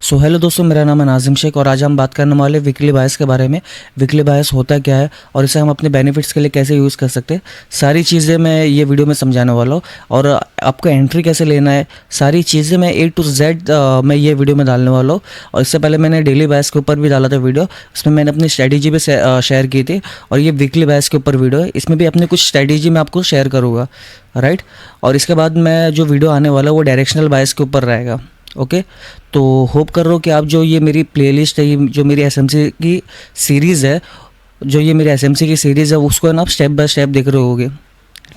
So hello दोस्तों, मेरा नाम है नाजिम शेख और आज हम बात करने वाले वीकली बायस के बारे में। वीकली बायस होता क्या है और इसे हम अपने बेनिफिट्स के लिए कैसे यूज़ कर सकते हैं, सारी चीज़ें मैं ये वीडियो में समझाने वाला हूँ। और आपको एंट्री कैसे लेना है, सारी चीज़ें मैं A to Z मैं ये वीडियो में डालने वाला हूँ। और इससे पहले मैंने डेली बायस के ऊपर भी डाला था वीडियो, इसमें मैंने अपनी स्ट्रैटेजी भी शेयर की थी। और ये वीकली बायस के ऊपर वीडियो है, इसमें भी अपनी कुछ स्ट्रैटेजी मैं आपको शेयर करूँगा, राइट। और इसके बाद मैं जो वीडियो आने वाला है वो डायरेक्शनल बायस के ऊपर रहेगा। ओके, तो होप कर रहा हूँ कि आप जो ये मेरी प्लेलिस्ट है, ये जो मेरी एसएमसी की सीरीज़ है, जो ये मेरी एसएमसी की सीरीज़ है उसको है ना आप स्टेप बाय स्टेप देख रहे होगे।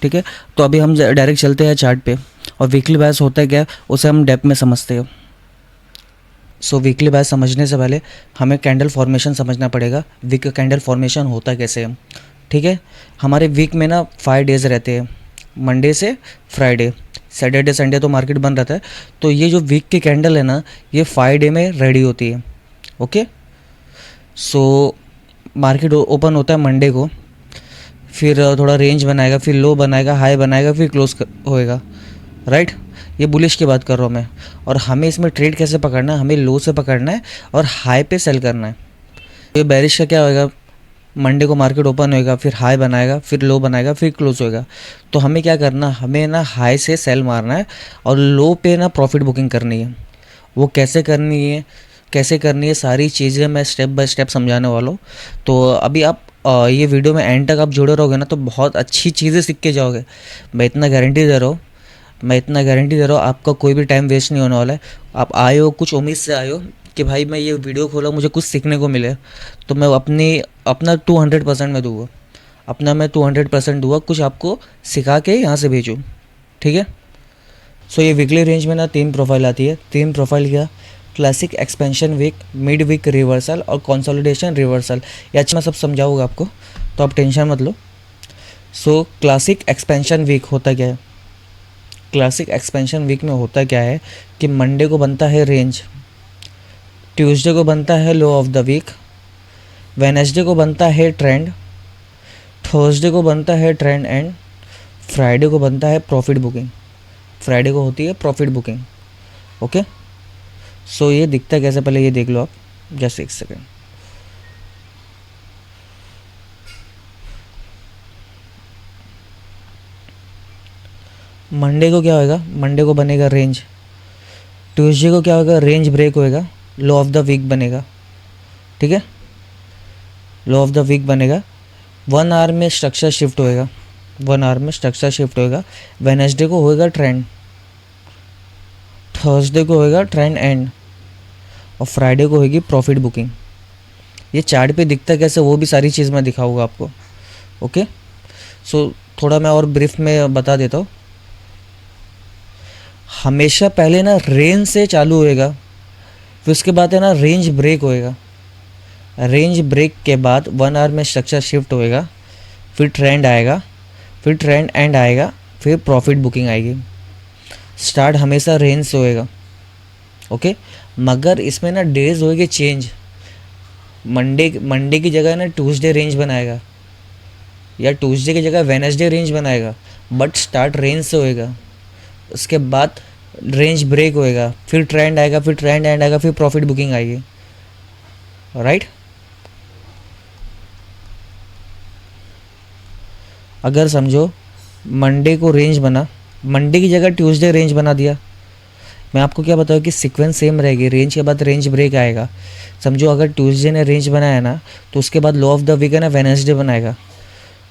ठीक है, तो अभी हम डायरेक्ट चलते हैं चार्ट पे और वीकली बायस होता है क्या है उसे हम डेप्थ में समझते हैं। सो वीकली बायस समझने से पहले हमें कैंडल फॉर्मेशन समझना पड़ेगा। वीक का कैंडल फॉर्मेशन होता कैसे है। ठीक है, हमारे वीक में ना 5 डेज़ रहते हैं, मंडे से फ्राइडे, सैटरडे संडे तो मार्केट बंद रहता है। तो ये जो वीक की कैंडल है ना, ये 5 डे में रेडी होती है। ओके, सो मार्केट ओपन होता है मंडे को, फिर थोड़ा रेंज बनाएगा, फिर लो बनाएगा, हाई बनाएगा, फिर क्लोज होएगा, राइट। ये बुलिश की बात कर रहा हूँ मैं। और हमें इसमें ट्रेड कैसे पकड़ना है, हमें लो से पकड़ना है और हाई पे सेल करना है। ये बेरिश का क्या होएगा, मंडे को मार्केट ओपन होएगा, फिर हाई बनाएगा, फिर लो बनाएगा, फिर क्लोज होएगा। तो हमें क्या करना, हमें ना हाई से सेल मारना है और लो पे ना प्रॉफिट बुकिंग करनी है। वो कैसे करनी है सारी चीज़ें मैं स्टेप बाय स्टेप समझाने वाला हूँ। तो अभी आप ये वीडियो में एंड तक आप जुड़े रहोगे ना तो बहुत अच्छी चीज़ें सीख के जाओगे। मैं इतना गारंटी दे रहा हूँ, आपका कोई भी टाइम वेस्ट नहीं होने वाला है। आप आए हो कुछ उम्मीद से आए हो कि भाई मैं ये वीडियो खोला मुझे कुछ सीखने को मिले, तो मैं अपना 200% में दूंगा, मैं 200% दूंगा, कुछ आपको सिखा के यहाँ से भेजूँ। ठीक है, सो ये वीकली रेंज में ना 3 प्रोफाइल आती है। 3 प्रोफाइल क्या, classic expansion week, mid week reversal और कंसोलिडेशन रिवर्सल। ये अच्छा मैं सब समझाऊंगा आपको, तो आप टेंशन मत लो। सो क्लासिक एक्सपेंशन वीक होता क्या है, क्लासिक एक्सपेंशन वीक में होता क्या है कि मंडे को बनता है रेंज, ट्यूसडे को बनता है लो ऑफ द वीक, वेडनेसडे को बनता है ट्रेंड, थर्सडे को बनता है ट्रेंड एंड, फ्राइडे को बनता है प्रॉफिट बुकिंग। फ्राइडे को होती है प्रॉफिट बुकिंग। ओके, सो ये दिखता है कैसे, पहले ये देख लो आप, जस्ट एक सेकेंड। मंडे को क्या होएगा, मंडे को बनेगा रेंज, ट्यूसडे को क्या होगा, रेंज ब्रेक होएगा, लो ऑफ द वीक बनेगा। ठीक है, लो ऑफ द वीक बनेगा, 1 आवर में स्ट्रक्चर शिफ्ट होएगा, 1 आवर में स्ट्रक्चर शिफ्ट होएगा। वेडनेसडे को होएगा ट्रेंड, थर्सडे को होएगा ट्रेंड एंड और फ्राइडे को होगी प्रॉफिट बुकिंग। ये चार्ट पे दिखता है कैसे वो भी सारी चीज़ मैं दिखाऊंगा आपको। ओके, सो थोड़ा मैं और ब्रीफ में बता देता हूँ। हमेशा पहले ना रेंज से चालू होएगा, फिर उसके बाद है ना रेंज ब्रेक होएगा, रेंज ब्रेक के बाद 1 आवर में स्ट्रक्चर शिफ्ट होएगा, फिर ट्रेंड आएगा, फिर ट्रेंड एंड आएगा, फिर प्रॉफिट बुकिंग आएगी। स्टार्ट हमेशा रेंज से होएगा। ओके, मगर इसमें ना डेज होएंगे चेंज। मंडे की जगह ना ट्यूसडे रेंज बनाएगा या ट्यूसडे की जगह वेडनेसडे रेंज बनाएगा, बट स्टार्ट रेंज से होएगा। उसके बाद रेंज ब्रेक होएगा, फिर ट्रेंड आएगा, फिर ट्रेंड एंड आएगा, फिर प्रॉफिट बुकिंग आएगी, राइट। अगर समझो मंडे को रेंज बना, मंडे की जगह ट्यूसडे रेंज बना दिया, मैं आपको क्या बताऊँ कि सीक्वेंस सेम रहेगी, रेंज के बाद रेंज ब्रेक आएगा। समझो अगर ट्यूसडे ने रेंज बनाया ना तो उसके बाद लो ऑफ द वीक है ना वेडनेसडे बनाएगा,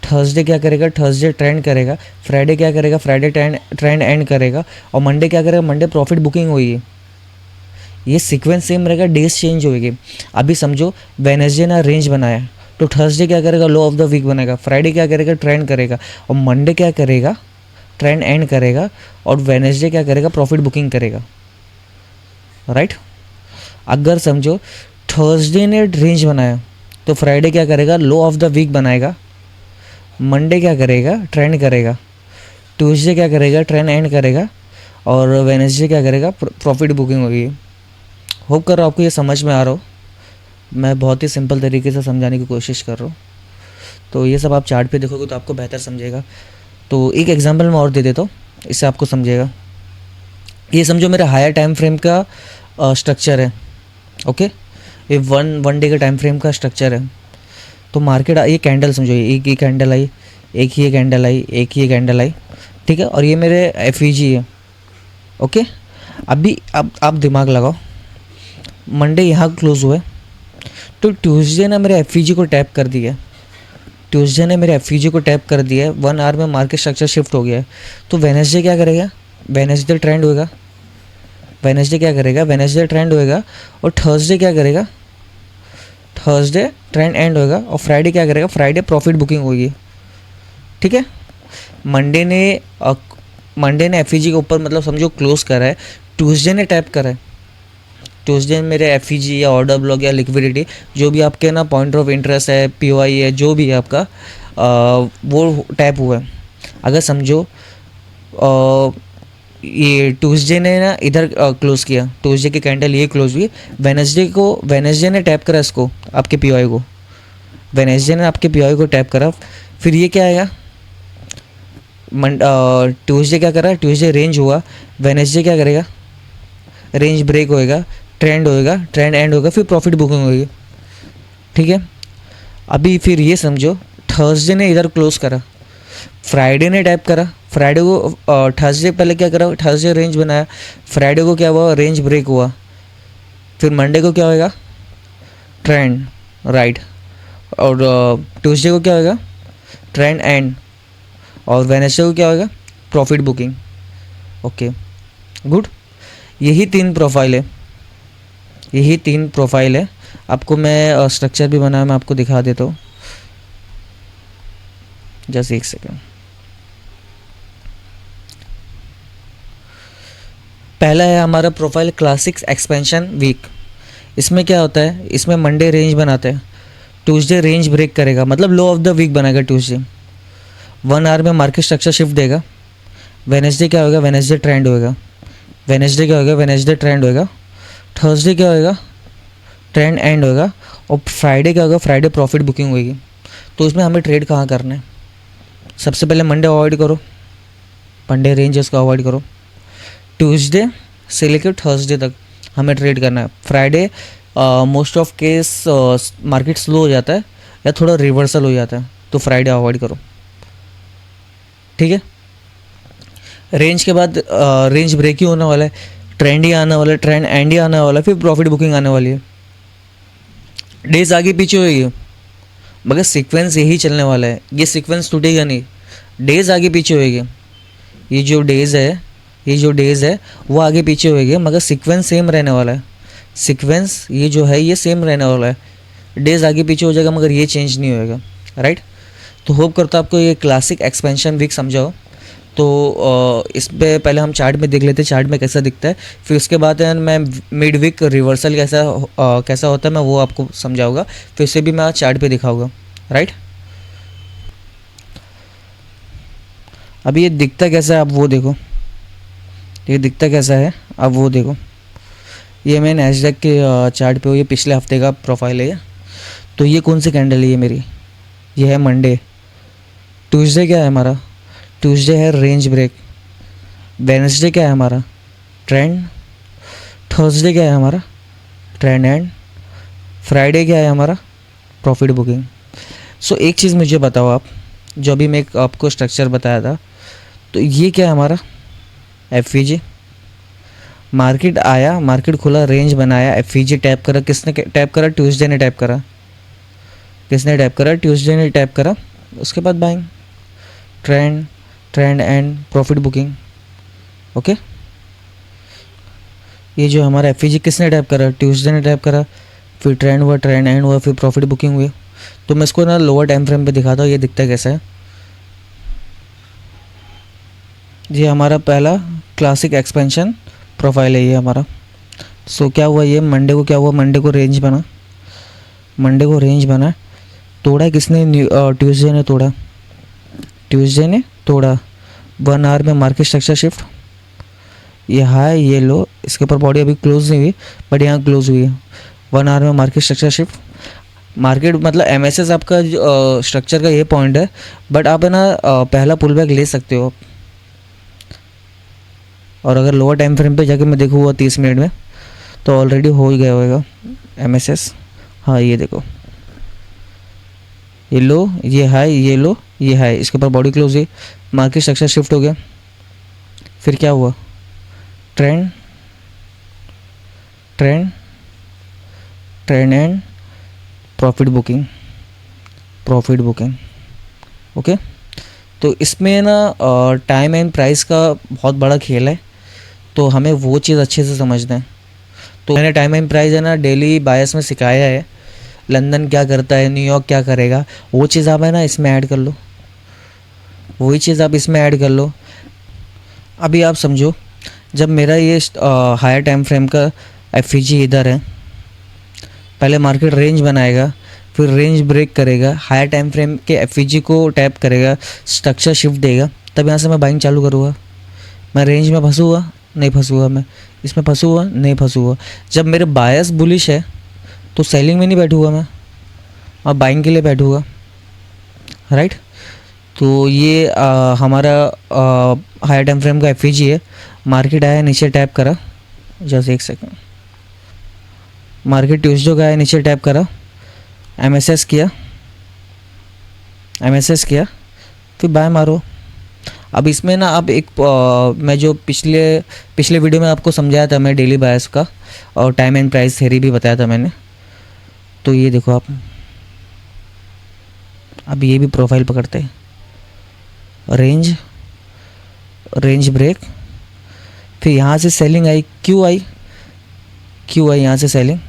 थर्सडे क्या करेगा, थर्सडे ट्रेंड करेगा, फ्राइडे क्या करेगा, फ्राइडे ट्रेंड एंड करेगा और मंडे क्या करेगा, मंडे प्रॉफिट बुकिंग हुई। ये सीक्वेंस सेम रहेगा, डेज चेंज होगी। अभी समझो वेडनेसडे ना रेंज बनाया तो थर्सडे क्या करेगा, लो ऑफ द वीक बनाएगा, फ्राइडे क्या करेगा, ट्रेंड करेगा और मंडे क्या करेगा, ट्रेंड एंड करेगा और वेडनेसडे क्या करेगा, प्रॉफिट बुकिंग करेगा, राइट। अगर समझो थर्सडे ने रेंज बनाया तो फ्राइडे क्या करेगा, लो ऑफ द वीक बनाएगा, मंडे क्या करेगा, ट्रेंड करेगा, ट्यूसडे क्या करेगा, ट्रेंड एंड करेगा और वेडनेसडे क्या करेगा, प्रॉफिट बुकिंग होगी। होप कर रहा हूँ आपको ये समझ में आ रहा हो। मैं बहुत ही सिंपल तरीके से समझाने की कोशिश कर रहा हूँ, तो ये सब आप चार्ट पे देखोगे तो आपको बेहतर समझेगा। तो एक एग्जांपल मैं और दे देता हूँ, इससे आपको समझेगा। ये समझो मेरा हायर टाइम फ्रेम का स्ट्रक्चर है, ओके, ये वन डे के टाइम फ्रेम का स्ट्रक्चर है। तो मार्केट, ये कैंडल समझो, एक ही कैंडल आई, एक ही कैंडल आई, एक ही कैंडल आई, ठीक है, और ये मेरे एफईजी है। ओके, अभी अब आप दिमाग लगाओ, मंडे यहाँ क्लोज हुआ है, तो ट्यूसडे ने मेरे एफईजी को टैप कर दिया है, ट्यूसडे ने मेरे एफईजी को टैप कर दिया है, 1 आवर में मार्केट स्ट्रक्चर शिफ्ट हो गया है। तो वेडनेसडे क्या करेगा, वेडनेसडे ट्रेंड होएगा, वेडनेसडे क्या करेगा, वेडनेसडे ट्रेंड होएगा, और थर्सडे क्या करेगा, थर्सडे ट्रेंड एंड होएगा, और फ्राइडे क्या करेगा, फ्राइडे प्रॉफिट बुकिंग होगी, ठीक है। मंडे ने एफईजी के ऊपर मतलब समझो क्लोज करा है, ट्यूसडे ने टैप करा है, ट्यूसडे में मेरे एफईजी या ऑर्डर ब्लॉक या लिक्विडिटी जो भी आपके ना पॉइंट ऑफ इंटरेस्ट है, पीओआई है, जो भी है आपका, वो टैप हुआ है। अगर समझो ये ट्यूसडे ने ना इधर क्लोज किया, ट्यूसडे की कैंडल ये क्लोज हुई, वेडनेसडे ने टैप करा इसको, आपके पीओआई को, वेडनेसडे ने आपके पीओआई को टैप करा, फिर ये क्या आएगा, ट्यूसडे क्या करा, ट्यूसडे रेंज हुआ, वेडनेसडे क्या करेगा, रेंज ब्रेक होएगा, ट्रेंड होएगा, ट्रेंड एंड होगा, फिर प्रॉफिट बुकिंग होगी, ठीक है। अभी फिर ये समझो, थर्सडे ने इधर क्लोज करा, फ्राइडे ने टैप करा, फ्राइडे को थर्सडे पहले क्या करा, थर्सडे रेंज बनाया, फ्राइडे को क्या हुआ, रेंज ब्रेक हुआ, फिर मंडे को क्या होएगा, ट्रेंड राइट, और ट्यूसडे को क्या होएगा, ट्रेंड एंड, और वेडनेसडे को क्या होएगा, प्रॉफिट बुकिंग। ओके गुड, यही तीन प्रोफाइल है, यही तीन प्रोफाइल है। आपको मैं स्ट्रक्चर भी बनाया, मैं आपको दिखा देता हूँ, जस्ट एक सेकेंड। पहला है हमारा प्रोफाइल क्लासिक्स एक्सपेंशन वीक। इसमें क्या होता है, इसमें मंडे रेंज बनाते हैं, ट्यूसडे रेंज ब्रेक करेगा, मतलब लो ऑफ द वीक बनाएगा ट्यूसडे, 1 आवर में मार्केट स्ट्रक्चर शिफ्ट देगा, वेडनेसडे क्या होगा, वेडनेसडे ट्रेंड होएगा, वेडनेसडे क्या होगा, वेडनेसडे ट्रेंड होएगा, थर्सडे क्या होएगा, ट्रेंड एंड होएगा, और फ्राइडे क्या होगा, फ्राइडे प्रॉफिट बुकिंग होगी। तो इसमें हमें ट्रेड कहाँ करना है, सबसे पहले मंडे अवॉइड करो, मंडे रेंज इसको अवॉइड करो, ट्यूसडे से लेकर थर्सडे तक हमें ट्रेड करना है। Friday most of case market slow हो जाता है या थोड़ा रिवर्सल हो जाता है, तो फ्राइडे अवॉइड करो, ठीक है। रेंज के बाद रेंज ब्रेक ही होने वाला है, ट्रेंड ही आने वाला है, ट्रेंड एंड ही आने वाला है, फिर प्रॉफिट बुकिंग आने वाली है। डेज आगे पीछे होगी मगर सीक्वेंस यही चलने वाला है, ये सीक्वेंस टूटेगा नहीं, डेज आगे पीछे होएगी, ये जो डेज है वो आगे पीछे होएगी मगर सीक्वेंस सेम रहने वाला है, सीक्वेंस ये जो है ये सेम रहने वाला है, डेज आगे पीछे हो जाएगा मगर ये चेंज नहीं होएगा, राइट। तो होप करता आपको ये क्लासिक एक्सपेंशन वीक समझाओ। तो इस पे पहले हम चार्ट में देख लेते हैं, चार्ट में कैसा दिखता है, फिर उसके बाद मैं मिड वीक रिवर्सल कैसा होता है मैं वो आपको समझाऊंगा, फिर उसे भी मैं चार्ट पे दिखाऊंगा, राइट। अभी ये दिखता कैसा है आप वो देखो, ये दिखता कैसा है आप वो देखो, ये मैं नैस्डैक के चार्ट पे हूँ, ये पिछले हफ्ते का प्रोफाइल है। तो ये कौन सी कैंडल है, ये मेरी, ये है मंडे, ट्यूसडे क्या है हमारा, ट्यूसडे है रेंज ब्रेक, वेडनेसडे क्या है हमारा, ट्रेंड, थर्सडे क्या है हमारा, ट्रेंड एंड, फ्राइडे क्या है हमारा, प्रॉफिट बुकिंग। सो एक चीज़ मुझे बताओ आप, जो अभी मैं आपको स्ट्रक्चर बताया था, तो ये क्या है हमारा एफईजी, मार्केट आया, मार्केट खुला, रेंज बनाया, एफईजी टैप करा, किसने टैप करा, ट्यूसडे ने टैप करा, किसने टैप करा, ट्यूसडे ने टैप करा, उसके बाद buying, trend end profit booking. Okay, ये जो हमारा एफईजी किसने टैप करा, ट्यूसडे ने टैप करा, फिर ट्रेंड हुआ, ट्रेंड एंड हुआ, फिर प्रॉफिट बुकिंग हुई। तो मैं इसको ना लोअर टाइम फ्रेम पे दिखाता हूँ, ये दिखता है कैसा है। ये हमारा पहला क्लासिक एक्सपेंशन प्रोफाइल है ये हमारा। सो क्या हुआ, ये मंडे को क्या हुआ, मंडे को रेंज बना, मंडे को रेंज बना, तोड़ा किसने, ट्यूसडे ने तोड़ा, ट्यूसडे ने तोड़ा, 1 आवर में मार्केट स्ट्रक्चर शिफ्ट, ये हाई ये लो, इसके ऊपर बॉडी अभी क्लोज नहीं हुई बट यहाँ क्लोज हुई है, 1 आवर में मार्केट स्ट्रक्चर शिफ्ट। मार्केट मतलब एमएसएस आपका स्ट्रक्चर का ये पॉइंट है, बट आप है ना पहला पुल बैक ले सकते हो। और अगर लोअर टाइम फ्रेम पे जाके मैं देखूँगा 30 मिनट में, तो ऑलरेडी हो ही गया होगा MSS। हाँ ये देखो, ये लो, ये हाई, ये लो, ये हाई, इसके ऊपर बॉडी क्लोज है, मार्केट स्ट्रक्चर शिफ्ट हो गया। फिर क्या हुआ, trend trend trend end profit booking, profit booking. Okay, तो इसमें ना टाइम एंड प्राइस का बहुत बड़ा खेल है, तो हमें वो चीज़ अच्छे से समझना है। तो मैंने टाइम एंड प्राइस है ना डेली बायस में सिखाया है, लंदन क्या करता है, न्यूयॉर्क क्या करेगा, वो चीज़ आप है ना इसमें ऐड कर लो, वही चीज़ आप इसमें ऐड कर लो। अभी आप समझो, जब मेरा ये हायर टाइम फ्रेम का FVG इधर है, पहले मार्केट रेंज बनाएगा, फिर रेंज ब्रेक करेगा, हायर टाइम फ्रेम के FVG को टैप करेगा, स्ट्रक्चर शिफ्ट देगा, तब यहाँ से मैं बाइंग चालू करूँगा। मैं रेंज में फंसूँगा, नहीं फंसूँगा, मैं इसमें फंसूँगा, नहीं फंसूँगा। जब मेरे बायस बुलिश है तो सेलिंग में नहीं बैठूँगा मैं, और बाइंग के लिए बैठूँगा, राइट। तो ये हमारा हायर टाइम फ्रेम का FVG है। मार्केट आया, नीचे टैप करा, जस्ट एक सेकंड, मार्केट ट्यूसडे का आया, नीचे टैप करा, MSS किया, MSS किया, फिर बाय मारो। अब इसमें ना अब एक मैं जो पिछले वीडियो में आपको समझाया था मैं डेली बायस का, और टाइम एंड प्राइस थ्योरी भी बताया था मैंने। तो ये देखो आप, अब ये भी प्रोफाइल पकड़ते हैं, रेंज ब्रेक, फिर यहाँ से सेलिंग आई, क्यों आई यहाँ से सेलिंग,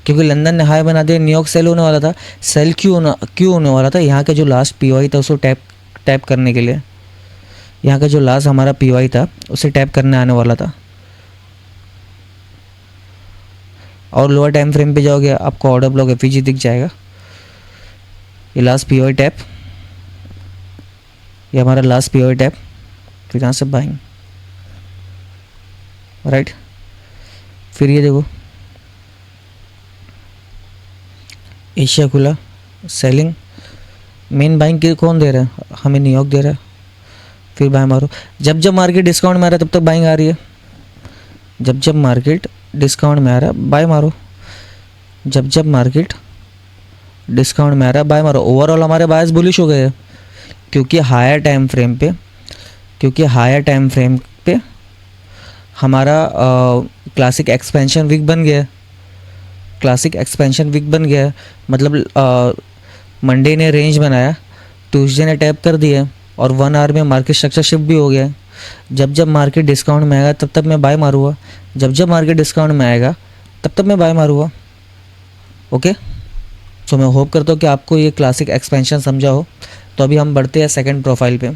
क्योंकि लंदन ने हाई बना दिया, न्यूयॉर्क सेल होने वाला था। सेल क्यों होने वाला था, यहाँ का जो लास्ट POI था उसको टैप करने के लिए, यहाँ का जो लास्ट हमारा POI था उसे टैप करने आने वाला था। और लोअर टाइम फ्रेम पे जाओगे, आपको ऑर्डर ब्लॉक FVG दिख जाएगा, ये लास्ट POI टैप, ये हमारा लास्ट POI टैप, फिर यहाँ से बाइंग, राइट। फिर ये देखो, एशिया खुला, सेलिंग, मेन बाइंग के कौन दे रहा है, हमें न्यूयॉर्क दे रहा है, फिर बाय मारो। जब मार्केट डिस्काउंट में आ रहा है तब तक बाइंग आ रही है, जब मार्केट डिस्काउंट में आ रहा है बाय मारो, जब मार्केट डिस्काउंट में आ रहा है बाय मारो। ओवरऑल हमारे बायस बुलिश हो गए, क्योंकि हायर टाइम फ्रेम पे हमारा क्लासिक एक्सपेंशन वीक बन गया, मतलब मंडे ने रेंज बनाया, ट्यूसडे ने टैप कर दिया, और 1 आवर में मार्केट स्ट्रक्चर शिफ्ट भी हो गया। जब मार्केट डिस्काउंट में आएगा तब मैं बाय मारूँगा, जब मार्केट डिस्काउंट में आएगा तब मैं बाय मारूँगा। ओके, सो मैं होप करता हूँ कि आपको ये क्लासिक एक्सपेंशन समझा हो। तो अभी हम बढ़ते हैं सेकंड प्रोफाइल पे।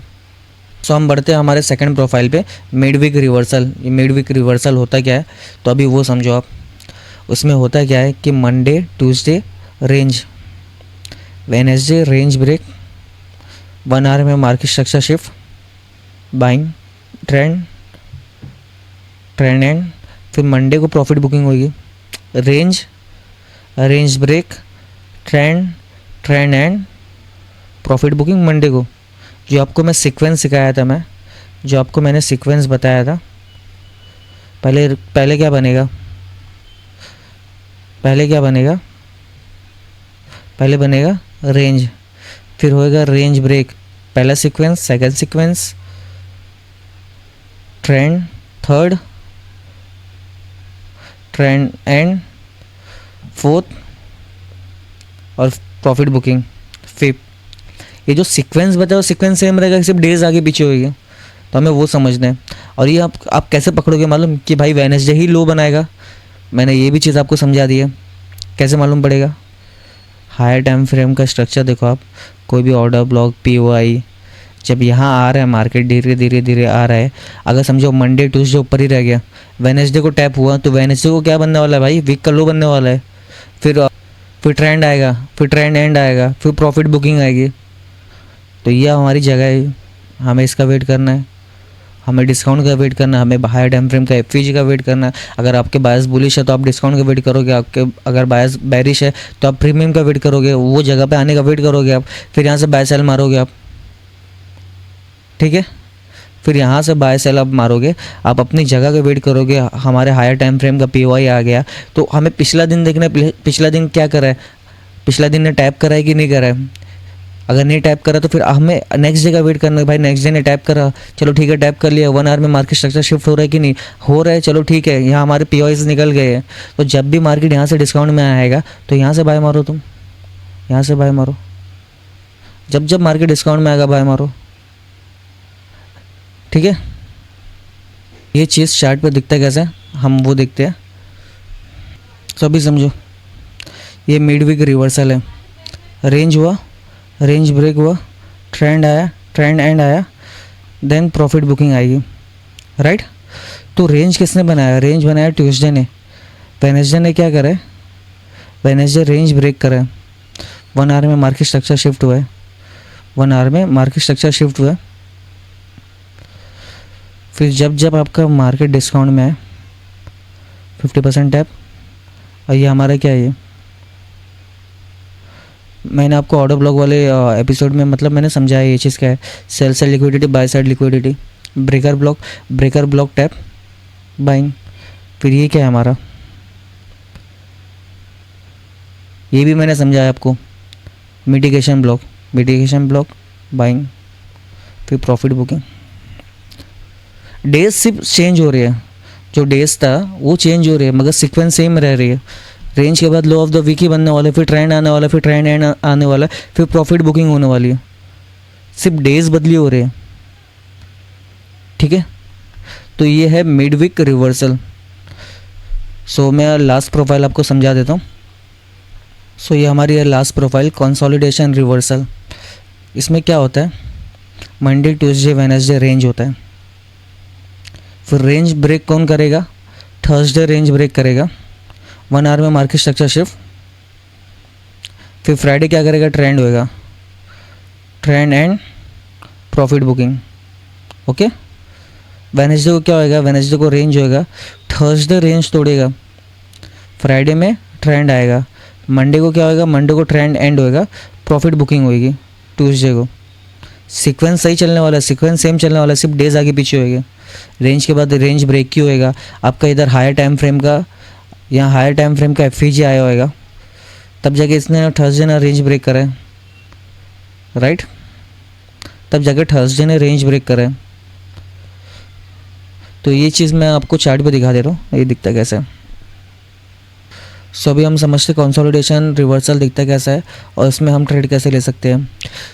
सो हम बढ़ते हैं हमारे सेकंड प्रोफाइल पे, मिड वीक रिवर्सल। ये मिड वीक रिवर्सल होता क्या है, तो अभी वो समझो आप। उसमें होता क्या है कि Monday Tuesday range, Wednesday range break, 1 hour में market structure shift, buying, trend end, फिर मंडे को प्रॉफिट बुकिंग होगी, range break, trend end profit booking Monday को। जो आपको मैं सीक्वेंस सिखाया था, जो आपको मैंने सीक्वेंस बताया था, पहले क्या बनेगा, पहले बनेगा रेंज, फिर होएगा रेंज ब्रेक, पहला sequence, second sequence, trend third, trend and fourth, और प्रॉफिट बुकिंग फिफ्थ। ये जो सीक्वेंस बताओ, सीक्वेंस सेम रहेगा, सिर्फ डेज आगे पीछे होगी, तो हमें वो समझना है। और ये आप कैसे पकड़ोगे मालूम, कि भाई वेडनेसडे ही लो बनाएगा, मैंने ये भी चीज़ आपको समझा दी है। कैसे मालूम पड़ेगा, हायर टाइम फ्रेम का स्ट्रक्चर देखो आप, कोई भी ऑर्डर ब्लॉक POI जब यहाँ आ रहा है, मार्केट धीरे आ रहा है, अगर समझो मंडे ट्यूसडे ऊपर ही रह गया, वेडनेसडे को टैप हुआ, तो वेडनेसडे को क्या बनने वाला है भाई, वीक का लो बनने वाला है। फिर ट्रेंड आएगा, फिर ट्रेंड एंड आएगा, फिर प्रॉफिट बुकिंग आएगी। तो ये हमारी जगह है, हमें इसका वेट करना है, हमें डिस्काउंट का वेट करना है, हमें हायर टाइम फ्रेम का FVG का वेट करना है। अगर आपके बायस बुलिश है तो आप डिस्काउंट का वेट करोगे, आपके अगर बायस बेरिश है तो आप प्रीमियम का वेट करोगे, वो जगह पे आने का वेट करोगे आप, फिर यहाँ से बाय सेल मारोगे आप, ठीक है। फिर यहाँ से बाय सेल आप मारोगे, आप अपनी जगह का वेट करोगे। हमारे हायर टाइम फ्रेम का पीओआई आ गया, तो हमें पिछला दिन देखना है, पिछला दिन क्या करा है, पिछला दिन ने टैप करा है कि नहीं करा है। अगर नहीं टैप करा तो फिर हमें नेक्स्ट डे का वेट करना है। भाई नेक्स्ट डे ने टैप करा, चलो ठीक है टैप कर लिया, 1 आवर में मार्केट स्ट्रक्चर शिफ्ट हो रहा है कि नहीं हो रहा है, चलो ठीक है, यहाँ हमारे पीओआईज निकल गए हैं। तो जब भी मार्केट यहाँ से डिस्काउंट में आएगा तो यहाँ से बाय मारो, तुम यहाँ से बाय मारो। जब जब मार्केट डिस्काउंट में आएगा बाय मारो, ठीक है। ये चीज़ चार्ट पे दिखता है कैसे, हम वो देखते हैं। तो अभी समझो, ये मिड वीक रिवर्सल है, रेंज हुआ, रेंज ब्रेक हुआ, ट्रेंड आया, ट्रेंड एंड आया, देन प्रॉफिट बुकिंग आएगी, राइट। तो रेंज किसने बनाया, रेंज बनाया ट्यूसडे ने। वेडनेसडे ने क्या करा है, वेडनेसडे रेंज ब्रेक करा है, 1 आवर में मार्केट स्ट्रक्चर शिफ्ट हुआ है, 1 आवर में मार्केट स्ट्रक्चर शिफ्ट हुआ है। फिर जब जब आपका मार्केट डिस्काउंट में है 50% टैप, और ये हमारा क्या है, ये मैंने आपको ऑर्डर ब्लॉक वाले एपिसोड में मतलब मैंने समझाया ये चीज़ क्या है, sell side liquidity, by side liquidity, breaker block tap, buying. फिर ये क्या है हमारा, ये भी मैंने समझाया आपको, मिटिगेशन ब्लॉक, बाइंग, फिर प्रॉफिट बुकिंग। डेज सिर्फ चेंज हो रही है, जो डेज था वो चेंज हो रही है मगर सीक्वेंस सेम रह रही है। रेंज के बाद लो ऑफ द वीक ही बनने वाला है, फिर ट्रेंड आने वाला है, फिर ट्रेंड एंड आने वाला है, फिर प्रॉफिट बुकिंग होने वाली है, सिर्फ डेज बदली हो रहे हैं, ठीक है। तो ये है मिड वीक रिवर्सल। सो मैं लास्ट प्रोफाइल आपको समझा देता हूँ। सो ये हमारी है लास्ट प्रोफाइल, कंसोलिडेशन रिवर्सल। इसमें क्या होता है, मंडे ट्यूसडे वेडनेसडे रेंज होता है, फिर रेंज ब्रेक कौन करेगा, थर्सडे रेंज ब्रेक करेगा, 1 आवर में मार्केट स्ट्रक्चर शिफ्ट। फिर फ्राइडे क्या करेगा, ट्रेंड होएगा, trend end profit booking, okay. Wednesday को क्या होएगा, वेडनेसडे को रेंज होएगा, थर्सडे रेंज तोड़ेगा, फ्राइडे में ट्रेंड आएगा, मंडे को क्या होएगा, मंडे को ट्रेंड एंड होएगा, प्रॉफिट बुकिंग होएगी ट्यूसडे को। सीक्वेंस सही चलने वाला है, सीक्वेंस सेम चलने वाला है, सिर्फ डेज आगे पीछे होएगा। रेंज के बाद रेंज ब्रेक की होएगा आपका, इधर हायर टाइम फ्रेम का, यहाँ हायर टाइम फ्रेम का एफईजी आया होएगा, तब जाके इसने थर्सडे ने रेंज ब्रेक करा है, राइट। तब जाके थर्सडे ने रेंज ब्रेक करा है। तो ये चीज़ मैं आपको चार्ट पे दिखा दे रहा हूँ, ये दिखता कैसा है। सो अभी हम समझते कंसोलिडेशन रिवर्सल दिखता कैसा है और इसमें हम ट्रेड कैसे ले सकते हैं।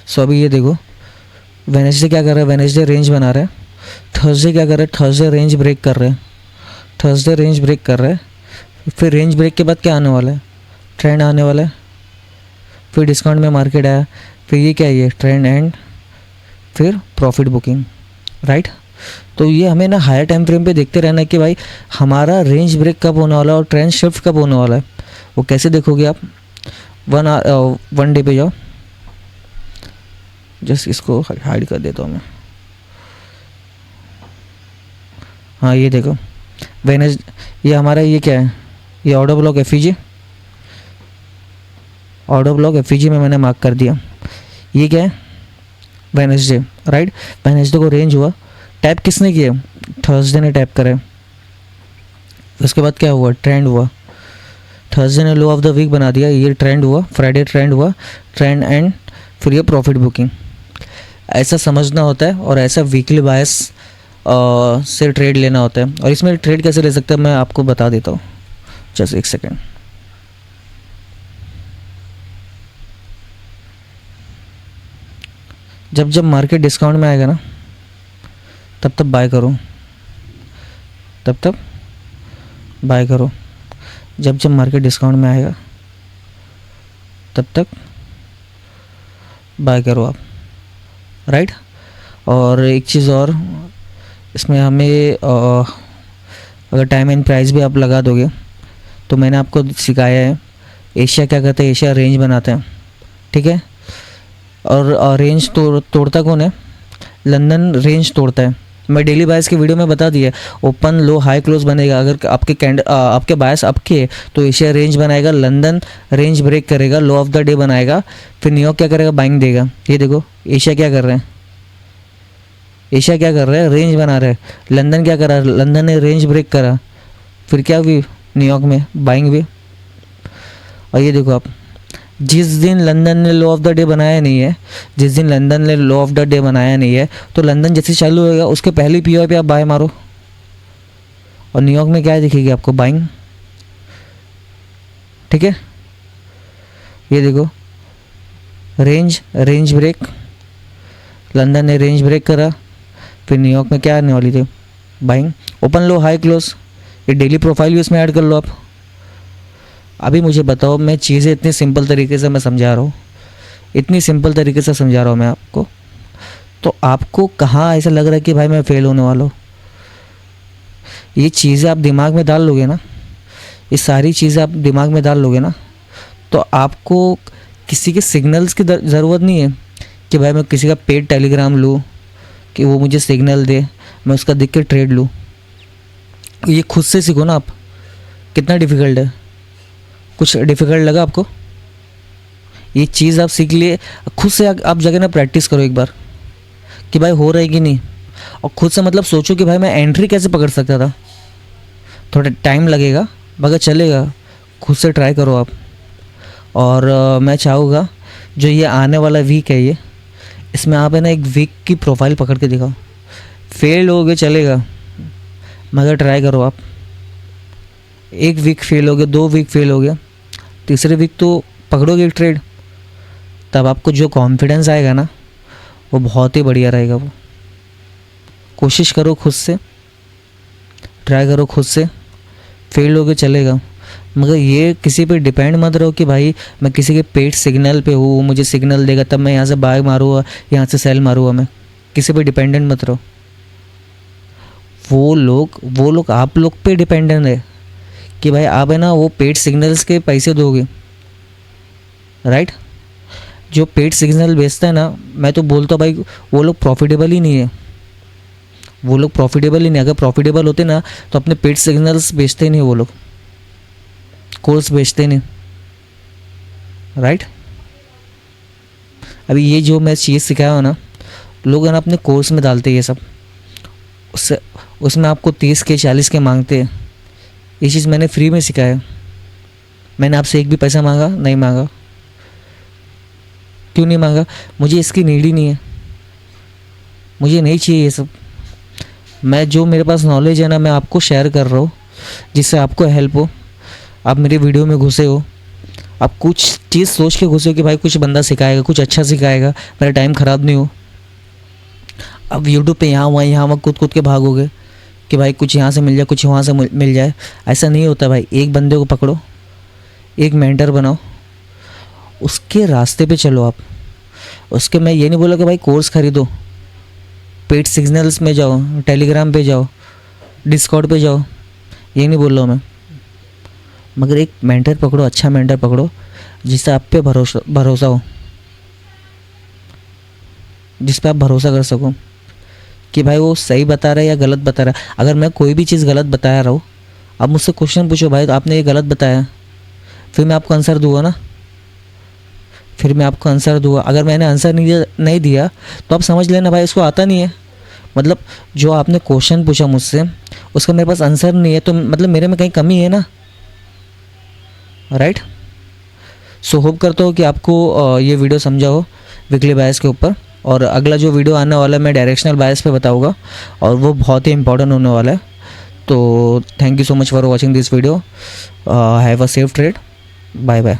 सो अभी ये देखो, वेडनेसडे क्या कर रहा है, वेडनेसडे रेंज बना रहा है, थर्सडे क्या कर रहा है, थर्सडे रेंज ब्रेक कर रहा है, थर्सडे रेंज ब्रेक कर रहा है, फिर रेंज ब्रेक के बाद क्या आने वाला है, ट्रेंड आने वाला है, फिर डिस्काउंट में मार्केट आया, फिर ये क्या है, ये ट्रेंड एंड, फिर प्रॉफिट बुकिंग, राइट। तो ये हमें ना हायर टाइम फ्रेम पे देखते रहना है कि भाई हमारा रेंज ब्रेक कब होने वाला है और ट्रेंड शिफ्ट कब होने वाला है। वो कैसे देखोगे आप, 1 डे पे जाओ, जस्ट इसको हाइड कर देता हूँ मैं। हाँ ये देखो, ये हमारा ये क्या है, ये order block FEG, order block FEG में मैंने मार्क कर दिया। ये क्या है, वेडनेसडे, राइट। वेडनेसडे को रेंज हुआ, टैप किसने किया, थर्सडे ने टैप करा। उसके बाद क्या हुआ, ट्रेंड हुआ, थर्सडे ने लो ऑफ द वीक बना दिया, ये ट्रेंड हुआ, फ्राइडे ट्रेंड हुआ, ट्रेंड एंड, फिर ये प्रॉफिट बुकिंग। ऐसा समझना होता है और ऐसा वीकली बायस से ट्रेड लेना होता है। और इसमें ट्रेड कैसे ले सकते हैं मैं आपको बता देता हूँ, जस्ट एक सेकेंड। जब जब मार्केट डिस्काउंट में आएगा ना, तब तब बाय करो, तब तब बाय करो। जब जब मार्केट डिस्काउंट में आएगा तब तक बाय करो आप, राइट। और एक चीज़ और, इसमें हमें अगर टाइम एंड प्राइस भी आप लगा दोगे तो मैंने आपको सिखाया है, एशिया क्या करते हैं, एशिया रेंज बनाते हैं, ठीक है। और रेंज तोड़ता कौन है, लंदन रेंज तोड़ता है। मैं डेली बायस की वीडियो में बता दिया, ओपन लो हाई क्लोज बनेगा। अगर आपके बायस आपके तो एशिया रेंज बनाएगा, लंदन रेंज ब्रेक करेगा, लो ऑफ द डे बनाएगा, फिर न्यूयॉर्क क्या करेगा, बाइंग देगा। ये देखो एशिया क्या कर रहे हैं, एशिया क्या कर रहा है, रेंज बना रहा है। लंदन क्या कर रहा है, लंदन ने रेंज ब्रेक करा, फिर क्या हुई, न्यूयॉर्क में बाइंग हुई। और ये देखो आप, जिस दिन लंदन ने लो ऑफ द डे बनाया नहीं है, जिस दिन लंदन ने लो ऑफ द डे बनाया नहीं है, तो लंदन जैसे चालू होगा उसके पहले पी पे आप बाय मारो, और न्यूयॉर्क में क्या दिखेगी आपको, बाइंग। ठीक है, ये देखो रेंज ब्रेक, लंदन ने रेंज ब्रेक करा, फिर न्यूयॉर्क में क्या आने वाली थी, बाइंग। ओपन लो हाई क्लोज, ये डेली प्रोफाइल भी इसमें ऐड कर लो आप। अभी मुझे बताओ, मैं चीज़ें इतनी सिंपल तरीके से मैं समझा रहा हूँ, इतनी सिंपल तरीके से समझा रहा हूँ मैं आपको, तो आपको कहाँ ऐसा लग रहा है कि भाई मैं फ़ेल होने वाला हूँ। ये चीज़ें आप दिमाग में डाल लोगे ना, ये सारी चीज़ें आप दिमाग में डाल लोगे ना, तो आपको किसी के सिग्नल्स की ज़रूरत नहीं है कि भाई मैं किसी का पेड टेलीग्राम लूँ कि वो मुझे सिग्नल दे, मैं उसका देख के ट्रेड लूँ। ये खुद से सीखो ना आप। कितना डिफ़िकल्ट है, कुछ डिफ़िकल्ट लगा आपको? ये चीज़ आप सीख लिए, खुद से आप जगह ना प्रैक्टिस करो एक बार कि भाई हो रहा है कि नहीं, और खुद से मतलब सोचो कि भाई मैं एंट्री कैसे पकड़ सकता था। थोड़ा टाइम लगेगा मगर चलेगा, खुद से ट्राई करो आप। और मैं चाहूँगा जो ये आने वाला वीक है, ये इसमें आप है ना एक वीक की प्रोफाइल पकड़ के दिखाओ। फेल हो गए चलेगा मगर ट्राई करो आप। एक वीक फेल हो गया, 2 वीक फेल हो गया, तीसरे वीक तो पकड़ोगे एक ट्रेड, तब आपको जो कॉन्फिडेंस आएगा ना वो बहुत ही बढ़िया रहेगा। वो कोशिश करो, खुद से ट्राई करो, खुद से। फेल हो गए चलेगा मगर ये किसी पे डिपेंड मत रहो कि भाई मैं किसी के पेड सिग्नल पे हूँ, मुझे सिग्नल देगा तब मैं यहाँ से बाय मारूँगा, यहाँ से सेल मारूँगा। मैं किसी पे डिपेंडेंट मत रहो। वो लोग आप लोग पे डिपेंडेंट है कि भाई आप है ना वो पेड सिग्नल्स के पैसे दोगे, राइट। जो पेड सिग्नल बेचता है ना, मैं तो बोलता हूँ भाई वो लोग प्रॉफिटेबल ही नहीं है, वो लोग प्रॉफिटेबल ही नहीं। अगर प्रॉफिटेबल होते ना तो अपने पेड सिग्नल्स बेचते ही नहीं, वो लोग कोर्स बेचते नहीं, राइट। अभी ये जो मैं चीज़ सिखाया हूँ ना, लोग है ना अपने कोर्स में डालते हैं ये सब, उसमें आपको 30 के 40 के मांगते हैं। ये चीज़ मैंने फ्री में सिखाया, मैंने आपसे एक भी पैसा मांगा नहीं, मांगा। क्यों नहीं मांगा? मुझे इसकी नीड ही नहीं है, मुझे नहीं चाहिए ये सब। मैं जो मेरे पास नॉलेज है ना, मैं आपको शेयर कर रहा हूँ जिससे आपको हेल्प हो। आप मेरे वीडियो में घुसे हो, आप कुछ चीज़ सोच के घुसे हो कि भाई कुछ बंदा सिखाएगा, कुछ अच्छा सिखाएगा, मेरा टाइम ख़राब नहीं हो। अब यूट्यूब पे यहाँ वहाँ कूद के भागोगे कि भाई कुछ यहाँ से मिल जाए, कुछ वहाँ से मिल जाए। ऐसा नहीं होता भाई। एक बंदे को पकड़ो, एक मेंटर बनाओ, उसके रास्ते पे चलो आप। उसके मैं ये नहीं बोला कि भाई कोर्स खरीदो, पेड सिग्नल्स में जाओ, टेलीग्राम पे जाओ, डिस्कॉर्ड पे जाओ, ये नहीं बोल रहा हूँ मैं। मगर एक मेंटर पकड़ो, अच्छा मेंटर पकड़ो जिससे आप पे भरोसा हो, जिस पे आप भरोसा कर सको कि भाई वो सही बता रहा है या गलत बता रहा है। अगर मैं कोई भी चीज़ गलत बताया रहा हूँ, आप मुझसे क्वेश्चन पूछो, भाई तो आपने ये गलत बताया, फिर मैं आपको आंसर दूंगा ना, फिर मैं आपको आंसर दूंगा। अगर मैंने आंसर नहीं दिया तो आप समझ लेना भाई उसको आता नहीं है। मतलब जो आपने क्वेश्चन पूछा मुझसे उसका मेरे पास आंसर नहीं है, तो मतलब मेरे में कहीं कमी है ना, राइट। सो होप करता हूँ कि आपको ये वीडियो समझा हो वीकली बायस के ऊपर। और अगला जो वीडियो आने वाला है मैं डायरेक्शनल बायस पे बताऊँगा, और वो बहुत ही इंपॉर्टेंट होने वाला है। तो thank you so much for watching this video. Have a safe trade. Bye bye.